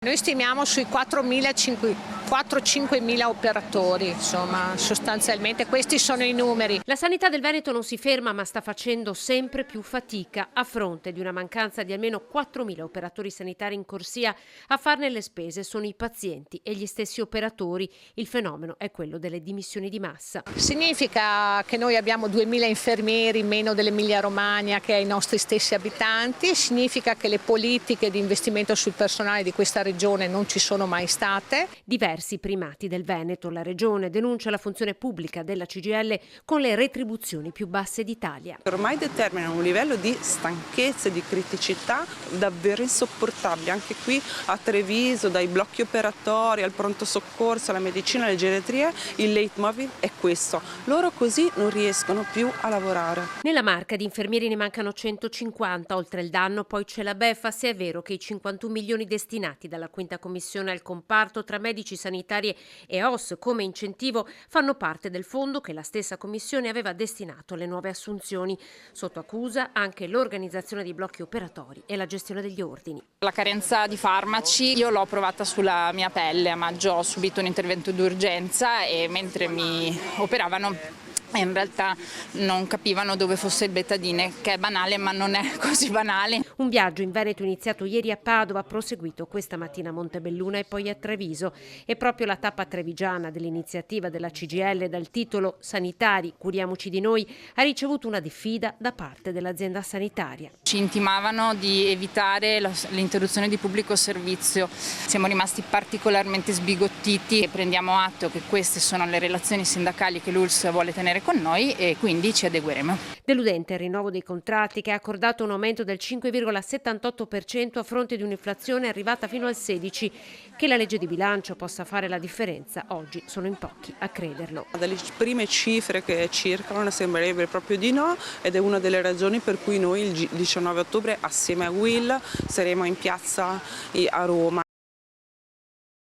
Noi stimiamo sui 4-5.000 operatori, insomma, sostanzialmente questi sono i numeri. La sanità del Veneto non si ferma, ma sta facendo sempre più fatica a fronte di una mancanza di almeno 4.000 operatori sanitari in corsia. A farne le spese sono i pazienti e gli stessi operatori. Il fenomeno è quello delle dimissioni di massa. Significa che noi abbiamo 2.000 infermieri meno dell'Emilia-Romagna che ai nostri stessi abitanti, significa che le politiche di investimento sul personale di questa regione non ci sono mai state. Diversi primati del Veneto, la regione denuncia la funzione pubblica della CGIL con le retribuzioni più basse d'Italia. Ormai determinano un livello di stanchezza e di criticità davvero insopportabile. Anche qui a Treviso, dai blocchi operatori al pronto soccorso, alla medicina, alle geriatrie, il leitmotiv è questo. Loro così non riescono più a lavorare. Nella Marca di infermieri ne mancano 150, oltre il danno poi c'è la beffa, se è vero che i 51 milioni destinati dalla quinta commissione al comparto tra medici sanitari e OS come incentivo fanno parte del fondo che la stessa commissione aveva destinato alle nuove assunzioni. Sotto accusa anche l'organizzazione dei blocchi operatori e la gestione degli ordini. La carenza di farmaci io l'ho provata sulla mia pelle, a maggio ho subito un intervento d'urgenza e mentre mi operavano in realtà non capivano dove fosse il betadine, che è banale ma non è così banale. Un viaggio in Veneto iniziato ieri a Padova, proseguito questa mattina a Montebelluna e poi a Treviso. E proprio la tappa trevigiana dell'iniziativa della CGIL dal titolo "Sanitari, curiamoci di noi" ha ricevuto una diffida da parte dell'azienda sanitaria. Ci intimavano di evitare l'interruzione di pubblico servizio. Siamo rimasti particolarmente sbigottiti e prendiamo atto che queste sono le relazioni sindacali che l'ULSS vuole tenere con noi e quindi ci adegueremo. Deludente il rinnovo dei contratti che ha accordato un aumento del 5,78% a fronte di un'inflazione arrivata fino al 16%. Che la legge di bilancio possa fare la differenza oggi sono in pochi a crederlo. Dalle prime cifre che circolano sembrerebbe proprio di no ed è una delle ragioni per cui noi il 19 ottobre assieme a Will saremo in piazza a Roma.